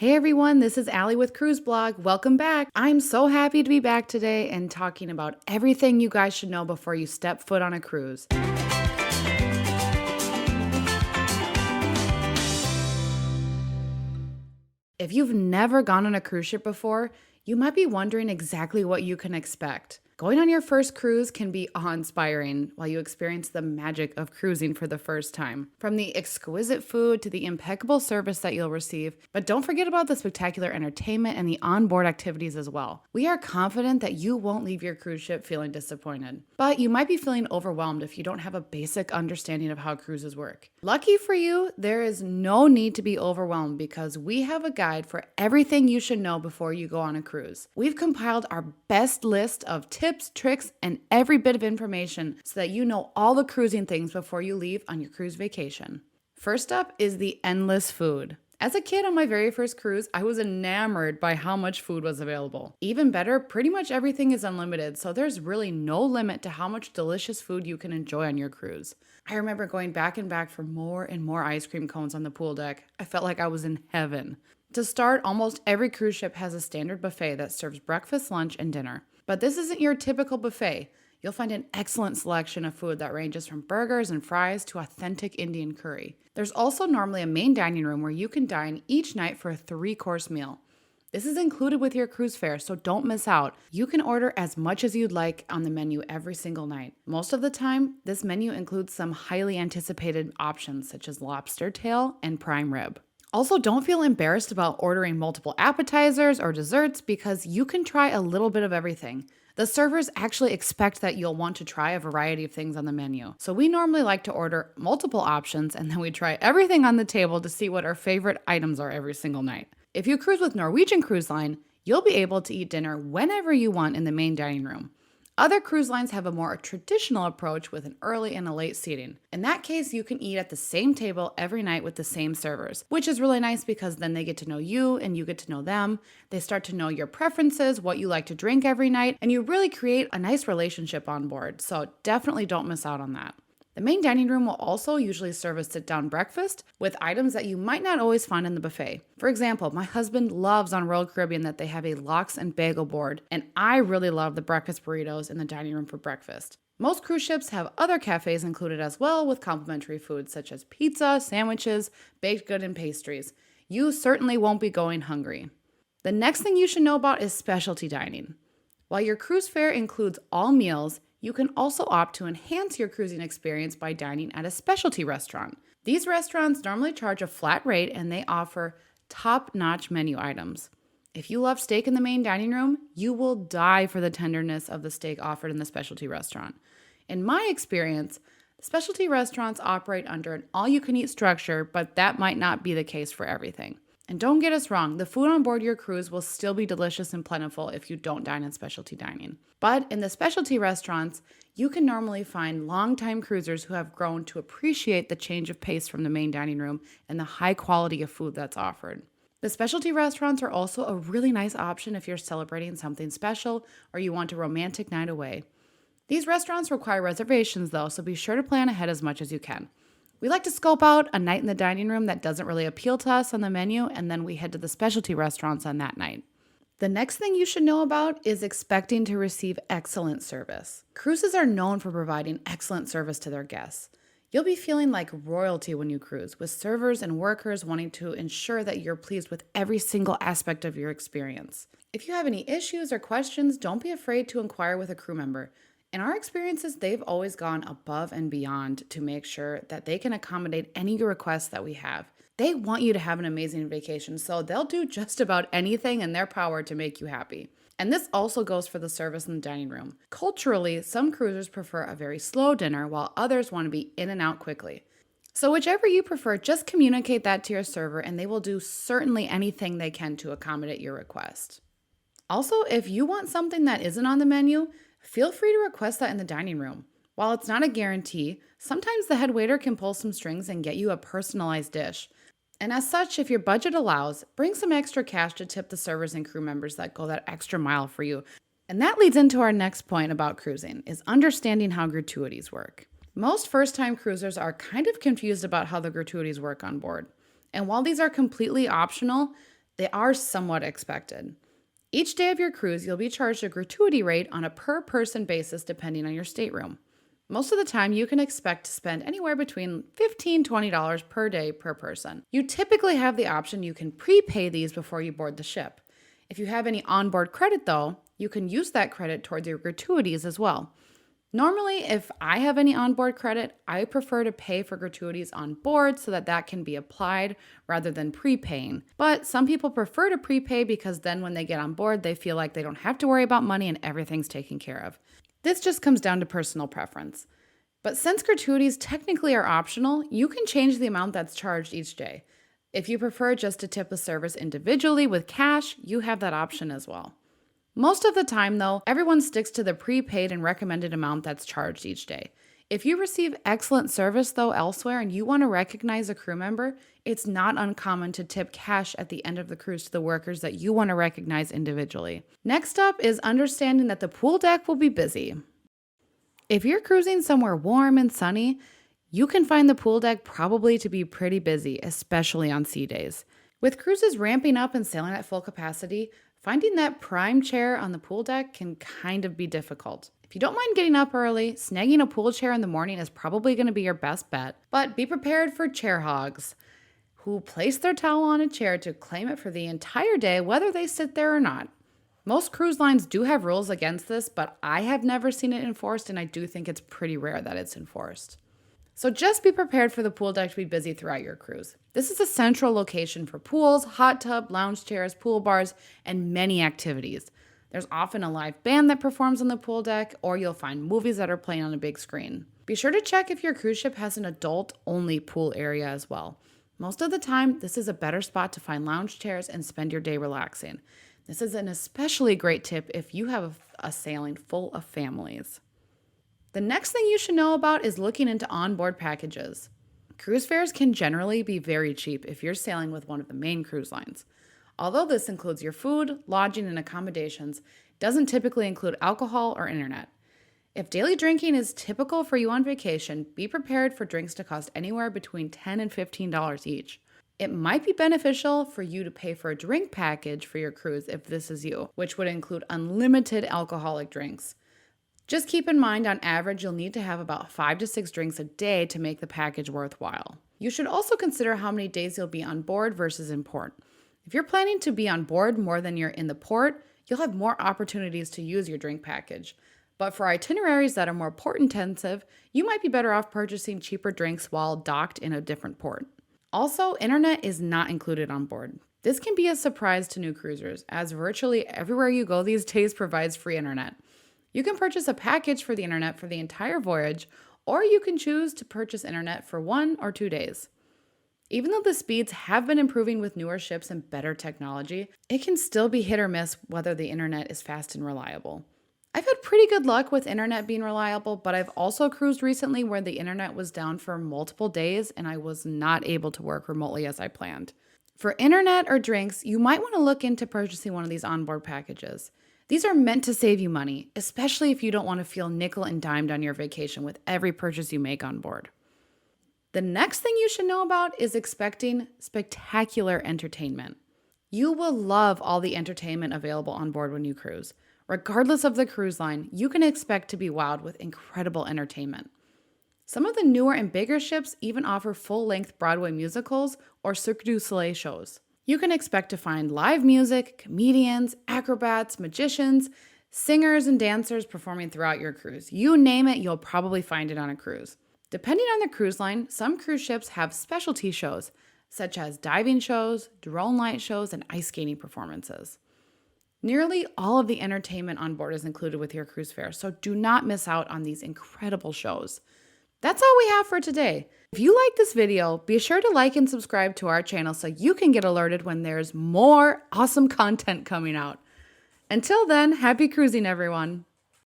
Hey everyone, this is Allie with Cruise Blog. Welcome back. I'm so happy to be back today and talking about everything you guys should know before you step foot on a cruise. If you've never gone on a cruise ship before, you might be wondering exactly what you can expect. Going on your first cruise can be awe-inspiring while you experience the magic of cruising for the first time. From the exquisite food to the impeccable service that you'll receive, but don't forget about the spectacular entertainment and the onboard activities as well. We are confident that you won't leave your cruise ship feeling disappointed, but you might be feeling overwhelmed if you don't have a basic understanding of how cruises work. Lucky for you, there is no need to be overwhelmed because we have a guide for everything you should know before you go on a cruise. We've compiled our best list of tips, tricks, and every bit of information so that you know all the cruising things before you leave on your cruise vacation. First up is the endless food. As a kid on my very first cruise, I was enamored by how much food was available. Even better, pretty much everything is unlimited, so there's really no limit to how much delicious food you can enjoy on your cruise. I remember going back and back for more and more ice cream cones on the pool deck. I felt like I was in heaven. To start, almost every cruise ship has a standard buffet that serves breakfast, lunch, and dinner. But this isn't your typical buffet. You'll find an excellent selection of food that ranges from burgers and fries to authentic Indian curry. There's also normally a main dining room where you can dine each night for a 3-course meal. This is included with your cruise fare, so don't miss out. You can order as much as you'd like on the menu every single night. Most of the time, this menu includes some highly anticipated options such as lobster tail and prime rib. Also, don't feel embarrassed about ordering multiple appetizers or desserts because you can try a little bit of everything. The servers actually expect that you'll want to try a variety of things on the menu. So we normally like to order multiple options and then we try everything on the table to see what our favorite items are every single night. If you cruise with Norwegian Cruise Line, you'll be able to eat dinner whenever you want in the main dining room. Other cruise lines have a more traditional approach with an early and a late seating. In that case, you can eat at the same table every night with the same servers, which is really nice because then they get to know you and you get to know them. They start to know your preferences, what you like to drink every night, and you really create a nice relationship on board. So definitely don't miss out on that. The main dining room will also usually serve a sit-down breakfast with items that you might not always find in the buffet. For example, my husband loves on Royal Caribbean that they have a lox and bagel board, and I really love the breakfast burritos in the dining room for breakfast. Most cruise ships have other cafes included as well with complimentary foods such as pizza, sandwiches, baked goods, and pastries. You certainly won't be going hungry. The next thing you should know about is specialty dining. While your cruise fare includes all meals, you can also opt to enhance your cruising experience by dining at a specialty restaurant. These restaurants normally charge a flat rate and they offer top-notch menu items. If you love steak in the main dining room, you will die for the tenderness of the steak offered in the specialty restaurant. In my experience, specialty restaurants operate under an all-you-can-eat structure, but that might not be the case for everything. And don't get us wrong, the food on board your cruise will still be delicious and plentiful if you don't dine in specialty dining. But in the specialty restaurants, you can normally find longtime cruisers who have grown to appreciate the change of pace from the main dining room and the high quality of food that's offered. The specialty restaurants are also a really nice option if you're celebrating something special or you want a romantic night away. These restaurants require reservations though, so be sure to plan ahead as much as you can. We like to scope out a night in the dining room that doesn't really appeal to us on the menu, and then we head to the specialty restaurants on that night. The next thing you should know about is expecting to receive excellent service. Cruises are known for providing excellent service to their guests. You'll be feeling like royalty when you cruise, with servers and workers wanting to ensure that you're pleased with every single aspect of your experience. If you have any issues or questions, don't be afraid to inquire with a crew member. In our experiences, they've always gone above and beyond to make sure that they can accommodate any requests that we have. They want you to have an amazing vacation, so they'll do just about anything in their power to make you happy. And this also goes for the service in the dining room. Culturally, some cruisers prefer a very slow dinner, while others want to be in and out quickly. So whichever you prefer, just communicate that to your server and they will do certainly anything they can to accommodate your request. Also, if you want something that isn't on the menu, feel free to request that in the dining room. While it's not a guarantee, sometimes the head waiter can pull some strings and get you a personalized dish. And as such, if your budget allows, bring some extra cash to tip the servers and crew members that go that extra mile for you. And that leads into our next point about cruising, is understanding how gratuities work. Most first-time cruisers are kind of confused about how the gratuities work on board. And while these are completely optional, They are somewhat expected. Each day of your cruise, you'll be charged a gratuity rate on a per person basis depending on your stateroom. Most of the time, you can expect to spend anywhere between $15 to $20 per day per person. You typically have the option you can prepay these before you board the ship. If you have any onboard credit, though, you can use that credit towards your gratuities as well. Normally, if I have any onboard credit, I prefer to pay for gratuities on board so that can be applied rather than prepaying. But some people prefer to prepay because then when they get on board, they feel like they don't have to worry about money and everything's taken care of. This just comes down to personal preference. But since gratuities technically are optional, you can change the amount that's charged each day. If you prefer just to tip a service individually with cash, you have that option as well. Most of the time, though, everyone sticks to the prepaid and recommended amount that's charged each day. If you receive excellent service, though, elsewhere and you want to recognize a crew member, it's not uncommon to tip cash at the end of the cruise to the workers that you want to recognize individually. Next up is understanding that the pool deck will be busy. If you're cruising somewhere warm and sunny, you can find the pool deck probably to be pretty busy, especially on sea days. With cruises ramping up and sailing at full capacity, finding that prime chair on the pool deck can kind of be difficult. If you don't mind getting up early, snagging a pool chair in the morning is probably going to be your best bet, but be prepared for chair hogs who place their towel on a chair to claim it for the entire day, whether they sit there or not. Most cruise lines do have rules against this, but I have never seen it enforced, and I do think it's pretty rare that it's enforced. So just be prepared for the pool deck to be busy throughout your cruise. This is a central location for pools, hot tub, lounge chairs, pool bars, and many activities. There's often a live band that performs on the pool deck, or you'll find movies that are playing on a big screen. Be sure to check if your cruise ship has an adult-only pool area as well. Most of the time, this is a better spot to find lounge chairs and spend your day relaxing. This is an especially great tip if you have a sailing full of families. The next thing you should know about is looking into onboard packages. Cruise fares can generally be very cheap if you're sailing with one of the main cruise lines. Although this includes your food, lodging, and accommodations, it doesn't typically include alcohol or internet. If daily drinking is typical for you on vacation, be prepared for drinks to cost anywhere between $10 and $15 each. It might be beneficial for you to pay for a drink package for your cruise if this is you, which would include unlimited alcoholic drinks. Just keep in mind, on average, you'll need to have about 5 to 6 drinks a day to make the package worthwhile. You should also consider how many days you'll be on board versus in port. If you're planning to be on board more than you're in the port, you'll have more opportunities to use your drink package. But for itineraries that are more port intensive, you might be better off purchasing cheaper drinks while docked in a different port. Also, internet is not included on board. This can be a surprise to new cruisers, as virtually everywhere you go these days provides free internet. You can purchase a package for the internet for the entire voyage, or you can choose to purchase internet for 1 or 2 days. Even though the speeds have been improving with newer ships and better technology, it can still be hit or miss whether the internet is fast and reliable. I've had pretty good luck with internet being reliable, but I've also cruised recently where the internet was down for multiple days and I was not able to work remotely as I planned. For internet or drinks, you might want to look into purchasing one of these onboard packages. These are meant to save you money, especially if you don't want to feel nickel and dimed on your vacation with every purchase you make on board. The next thing you should know about is expecting spectacular entertainment. You will love all the entertainment available on board when you cruise. Regardless of the cruise line, you can expect to be wowed with incredible entertainment. Some of the newer and bigger ships even offer full-length Broadway musicals or Cirque du Soleil shows. You can expect to find live music, comedians, acrobats, magicians, singers, and dancers performing throughout your cruise. You name it, you'll probably find it on a cruise. Depending on the cruise line, some cruise ships have specialty shows, such as diving shows, drone light shows, and ice skating performances. Nearly all of the entertainment on board is included with your cruise fare, so do not miss out on these incredible shows. That's all we have for today. If you like this video, be sure to like and subscribe to our channel so you can get alerted when there's more awesome content coming out. Until then, happy cruising, everyone.